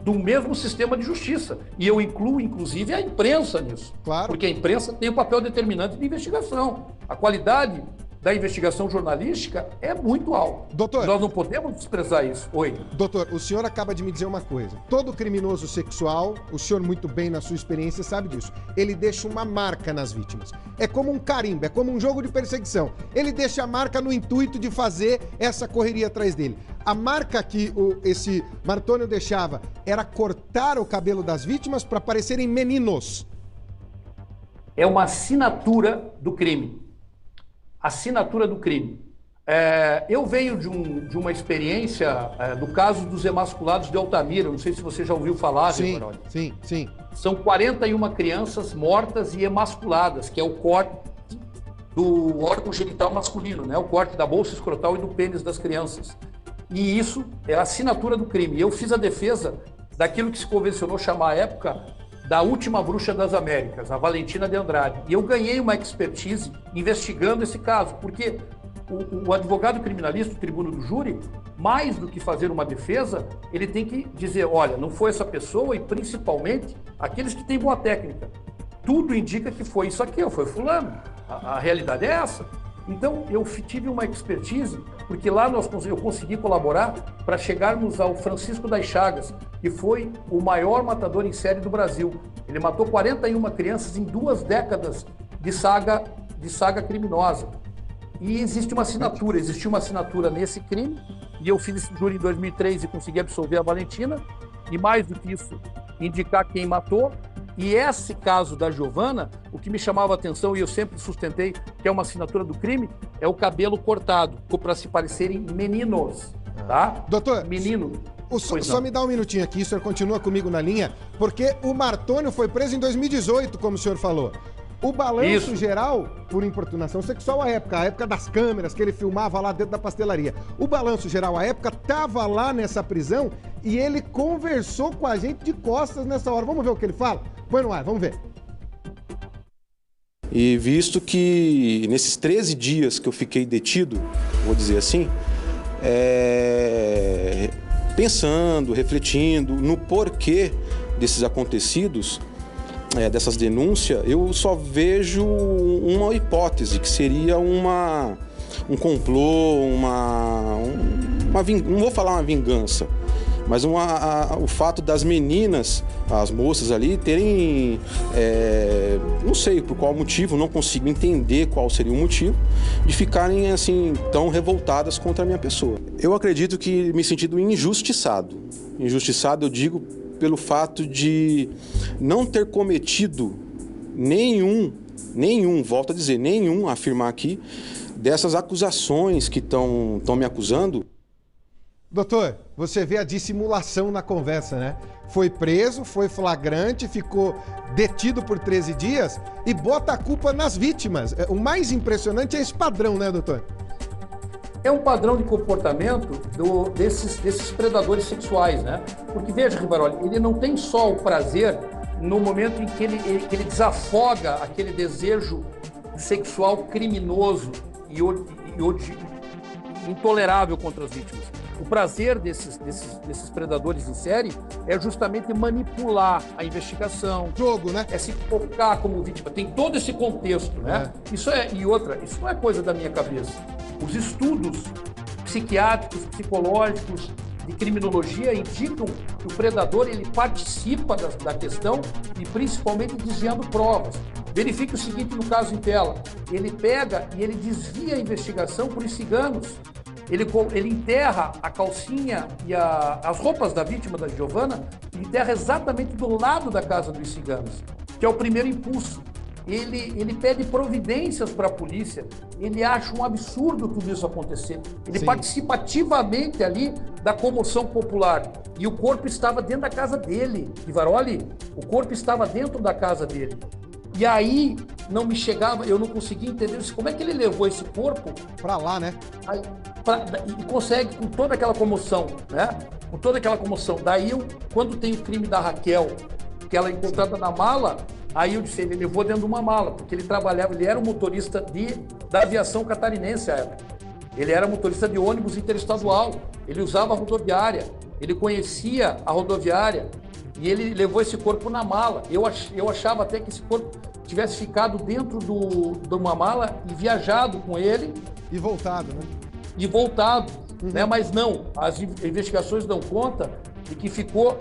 do mesmo sistema de justiça. E eu incluo, inclusive, a imprensa nisso. Claro. Porque a imprensa tem um papel determinante de investigação. A qualidade da investigação jornalística é muito alta. Doutor, nós não podemos desprezar isso. Oi. Doutor, o senhor acaba de me dizer uma coisa. Todo criminoso sexual, o senhor muito bem na sua experiência sabe disso, ele deixa uma marca nas vítimas. É como um carimbo, é como um jogo de perseguição. Ele deixa a marca no intuito de fazer essa correria atrás dele. A marca que esse Martônio deixava era cortar o cabelo das vítimas para parecerem meninos. é uma assinatura do crime. Assinatura do crime. Eu venho de uma experiência do caso dos emasculados de Altamira. Não sei se você já ouviu falar, sim, sim. São 41 crianças mortas e emasculadas, que é o corte do órgão genital masculino, né? O corte da bolsa escrotal e do pênis das crianças. E isso é a assinatura do crime. Eu fiz a defesa daquilo que se convencionou chamar à época da última bruxa das Américas, a Valentina de Andrade. E eu ganhei uma expertise investigando esse caso, porque o advogado criminalista, o tribuno do júri, mais do que fazer uma defesa, ele tem que dizer, olha, não foi essa pessoa, e principalmente aqueles que têm boa técnica. Tudo indica que foi isso aqui, foi fulano. A realidade é essa. Então, eu tive uma expertise, porque lá eu consegui colaborar para chegarmos ao Francisco das Chagas, que foi o maior matador em série do Brasil. Ele matou 41 crianças em 2 décadas de saga criminosa. E existiu uma assinatura nesse crime, e eu fiz esse júri em 2003 e consegui absolver a Valentina, e mais do que isso, indicar quem matou. E esse caso da Giovana, o que me chamava a atenção, e eu sempre sustentei que é uma assinatura do crime, é o cabelo cortado, para se parecerem meninos, tá? Doutor, menino. Só me dá um minutinho aqui, o senhor continua comigo na linha, porque o Martônio foi preso em 2018, como o senhor falou. O balanço geral, por importunação sexual, a época das câmeras, que ele filmava lá dentro da pastelaria. O balanço geral, a época, estava lá nessa prisão e ele conversou com a gente de costas nessa hora. Vamos ver o que ele fala? Põe no ar, vamos ver. E visto que nesses 13 dias que eu fiquei detido, vou dizer assim, pensando, refletindo no porquê desses acontecidos, dessas denúncias, eu só vejo uma hipótese, que seria um complô, não vou falar uma vingança, mas o fato das meninas, as moças ali, terem, não sei por qual motivo, não consigo entender qual seria o motivo, de ficarem assim tão revoltadas contra a minha pessoa. Eu acredito que me sentido injustiçado. Injustiçado, eu digo, pelo fato de não ter cometido nenhum, volto a dizer, afirmar aqui, dessas acusações que estão me acusando. Doutor, você vê a dissimulação na conversa, né? Foi preso, foi flagrante, ficou detido por 13 dias e bota a culpa nas vítimas. O mais impressionante é esse padrão, né, doutor? É um padrão de comportamento desses predadores sexuais, né? Porque, veja, Rivaroli, ele não tem só o prazer no momento em que ele desafoga aquele desejo sexual criminoso e intolerável contra as vítimas. O prazer desses predadores em série é justamente manipular a investigação. Jogo, né? É se colocar como vítima. Tem todo esse contexto, né? Isso não é coisa da minha cabeça. Os estudos psiquiátricos, psicológicos, de criminologia indicam que o predador ele participa da questão e principalmente desviando provas. Verifique o seguinte no caso em tela. Ele pega e ele desvia a investigação por ciganos. Ele enterra a calcinha e as roupas da vítima, da Giovana, enterra exatamente do lado da casa dos ciganos, que é o primeiro impulso. Ele pede providências para a polícia, ele acha um absurdo tudo isso acontecer. Ele participa ativamente ali da comoção popular. E o corpo estava dentro da casa dele. Rivaroli, o corpo estava dentro da casa dele. E aí não me chegava, eu não conseguia entender como é que ele levou esse corpo para lá, né? E consegue com toda aquela comoção, né? Com toda aquela comoção. Daí, quando tem o crime da Raquel, que ela é encontrada na mala, aí eu disse, ele levou dentro de uma mala, porque ele era um motorista da aviação catarinense à época. Ele era motorista de ônibus interestadual, ele usava a rodoviária, ele conhecia a rodoviária e ele levou esse corpo na mala. Eu achava até que esse corpo tivesse ficado dentro de uma mala e viajado com ele. E voltado, né? E voltado, né? Mas não, as investigações dão conta de que ficou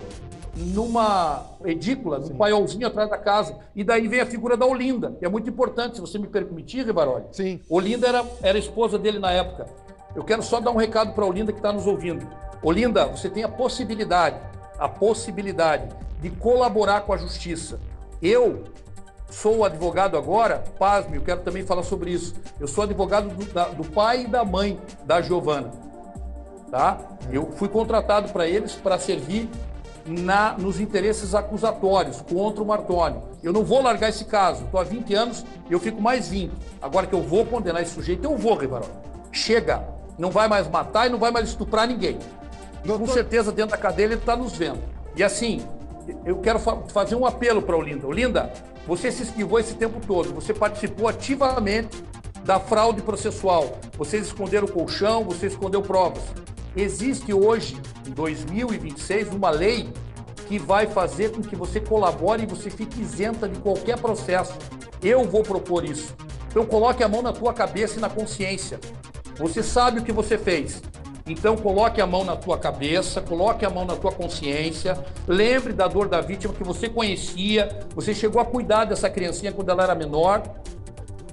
numa edícula, num paiolzinho atrás da casa. E daí vem a figura da Olinda, que é muito importante, se você me permitir, Rivaroli. Sim. Olinda era a esposa dele na época. Eu quero só dar um recado para a Olinda que está nos ouvindo. Olinda, você tem a possibilidade de colaborar com a justiça. Eu sou advogado agora, pasme, eu quero também falar sobre isso. Eu sou advogado do pai e da mãe da Giovana. Tá? Eu fui contratado para eles para servir nos interesses acusatórios contra o Martoni. Eu não vou largar esse caso. Estou há 20 anos e eu fico mais 20. Agora que eu vou condenar esse sujeito, eu vou, Rivaroli. Chega. Não vai mais matar e não vai mais estuprar ninguém. E com certeza dentro da cadeia ele está nos vendo. E assim, eu quero fazer um apelo para a Olinda. Olinda, você se esquivou esse tempo todo. Você participou ativamente da fraude processual. Vocês esconderam o colchão, você escondeu provas. Existe hoje, em 2026, uma lei que vai fazer com que você colabore e você fique isenta de qualquer processo. Eu vou propor isso. Então coloque a mão na tua cabeça e na consciência. Você sabe o que você fez. Então coloque a mão na tua cabeça, coloque a mão na tua consciência, lembre da dor da vítima que você conhecia, você chegou a cuidar dessa criancinha quando ela era menor.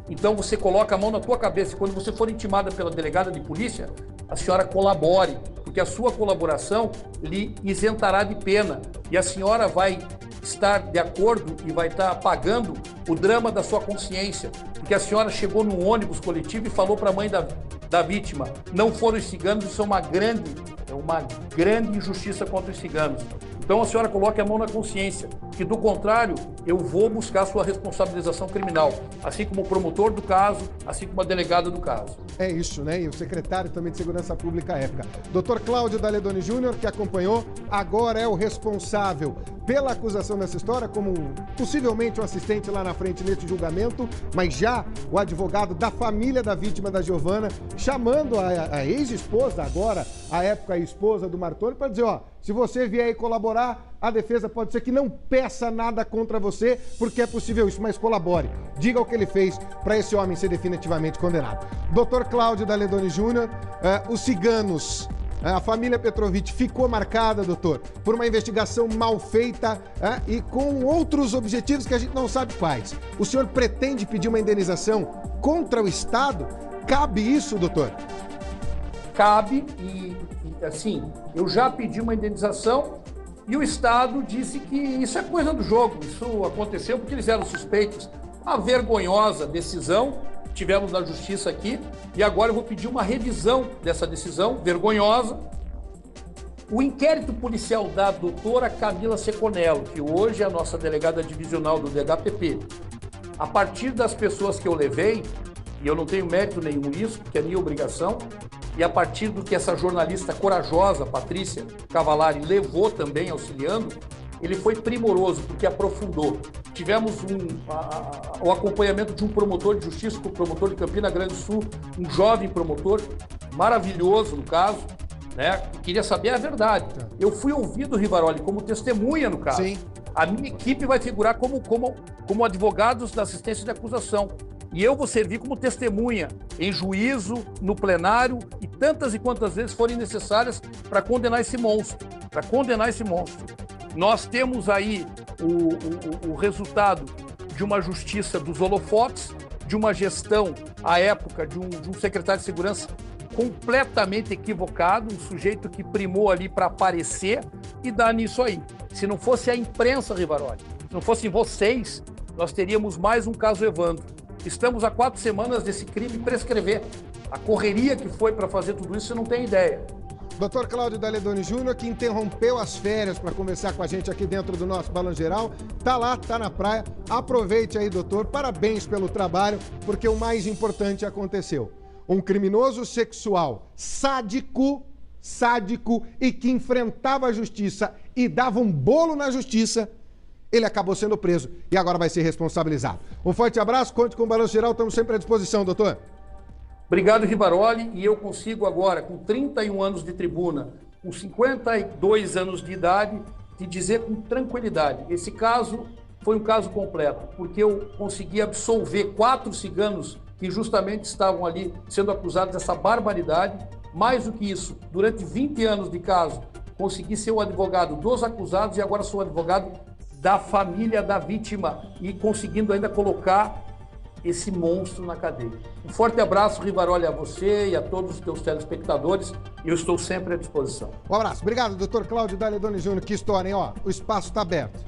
Então você coloca a mão na tua cabeça e quando você for intimada pela delegada de polícia, a senhora colabore, porque a sua colaboração lhe isentará de pena e a senhora vai estar de acordo e vai estar pagando o drama da sua consciência, porque a senhora chegou num ônibus coletivo e falou para a mãe da vítima, não foram os ciganos, isso é uma grande injustiça contra os ciganos. Então a senhora coloque a mão na consciência, que do contrário, eu vou buscar sua responsabilização criminal, assim como o promotor do caso, assim como a delegada do caso. É isso, né? E o secretário também de Segurança Pública à época. Dr. Cláudio Daledoni Júnior, que acompanhou, agora é o responsável pela acusação dessa história, como possivelmente um assistente lá na frente nesse julgamento, mas já o advogado da família da vítima da Giovana, chamando a ex-esposa, agora, à época a esposa do Martoni, para dizer, ó, se você vier aí colaborar, a defesa pode ser que não peça nada contra você, porque é possível isso, mas colabore. Diga o que ele fez para esse homem ser definitivamente condenado. Dr. Cláudio Daledoni Júnior, os ciganos, a família Petrovic ficou marcada, doutor, por uma investigação mal feita e com outros objetivos que a gente não sabe quais. O senhor pretende pedir uma indenização contra o Estado? Cabe isso, doutor? Cabe e assim, eu já pedi uma indenização e o Estado disse que isso é coisa do jogo, isso aconteceu porque eles eram suspeitos. Uma vergonhosa decisão, tivemos na justiça aqui, e agora eu vou pedir uma revisão dessa decisão, vergonhosa. O inquérito policial da doutora Camila Seconello, que hoje é a nossa delegada divisional do DHPP, a partir das pessoas que eu levei, e eu não tenho mérito nenhum nisso, porque é minha obrigação, e a partir do que essa jornalista corajosa, Patrícia Cavalari, levou também, auxiliando, ele foi primoroso, porque aprofundou. Tivemos o acompanhamento de um promotor de justiça, o promotor de Campina Grande do Sul, um jovem promotor, maravilhoso no caso, né? Queria saber a verdade. Eu fui ouvido, Rivaroli, como testemunha no caso. Sim. A minha equipe vai figurar como advogados da assistência de acusação. E eu vou servir como testemunha em juízo, no plenário e tantas e quantas vezes forem necessárias para condenar esse monstro. Nós temos aí o resultado de uma justiça dos holofotes, de uma gestão, à época, de um secretário de segurança completamente equivocado, um sujeito que primou ali para aparecer e dar nisso aí. Se não fosse a imprensa, Rivaroli, se não fossem vocês, nós teríamos mais um caso Evandro. Estamos há 4 semanas desse crime prescrever. A correria que foi para fazer tudo isso, você não tem ideia. Dr. Cláudio Daledoni Júnior, que interrompeu as férias para conversar com a gente aqui dentro do nosso Balanço Geral, tá lá, tá na praia. Aproveite aí, doutor. Parabéns pelo trabalho, porque o mais importante aconteceu. Um criminoso sexual sádico e que enfrentava a justiça e dava um bolo na justiça, ele acabou sendo preso e agora vai ser responsabilizado. Um forte abraço, conte com o Balanço Geral, estamos sempre à disposição, doutor. Obrigado, Rivaroli, e eu consigo agora, com 31 anos de tribuna, com 52 anos de idade, te dizer com tranquilidade, esse caso foi um caso completo, porque eu consegui absolver 4 ciganos que justamente estavam ali sendo acusados dessa barbaridade. Mais do que isso, durante 20 anos de caso, consegui ser o advogado dos acusados e agora sou o advogado da família da vítima e conseguindo ainda colocar esse monstro na cadeia. Um forte abraço, Rivaroli, a você e a todos os teus telespectadores. Eu estou sempre à disposição. Um abraço. Obrigado, doutor Cláudio Daledoni Júnior. Que história, hein? Ó, o espaço está aberto.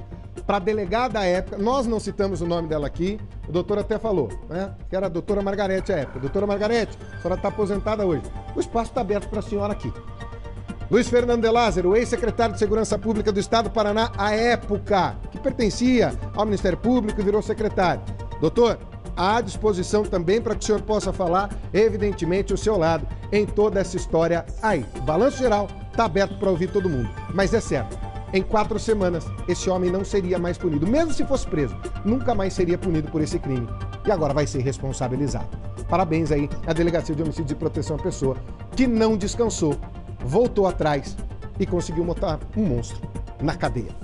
para a delegada à época, nós não citamos o nome dela aqui, o doutor até falou, né? Que era a doutora Margarete à época. Doutora Margarete, a senhora está aposentada hoje. O espaço está aberto para a senhora aqui. Luiz Fernando de Lázaro, ex-secretário de Segurança Pública do Estado do Paraná à época, que pertencia ao Ministério Público e virou secretário. Doutor, à disposição também para que o senhor possa falar, evidentemente, o seu lado em toda essa história aí. O Balanço Geral está aberto para ouvir todo mundo. Mas é certo, em 4 semanas, esse homem não seria mais punido. Mesmo se fosse preso, nunca mais seria punido por esse crime. E agora vai ser responsabilizado. Parabéns aí à Delegacia de Homicídios e Proteção à Pessoa, que não descansou, voltou atrás e conseguiu botar um monstro na cadeia.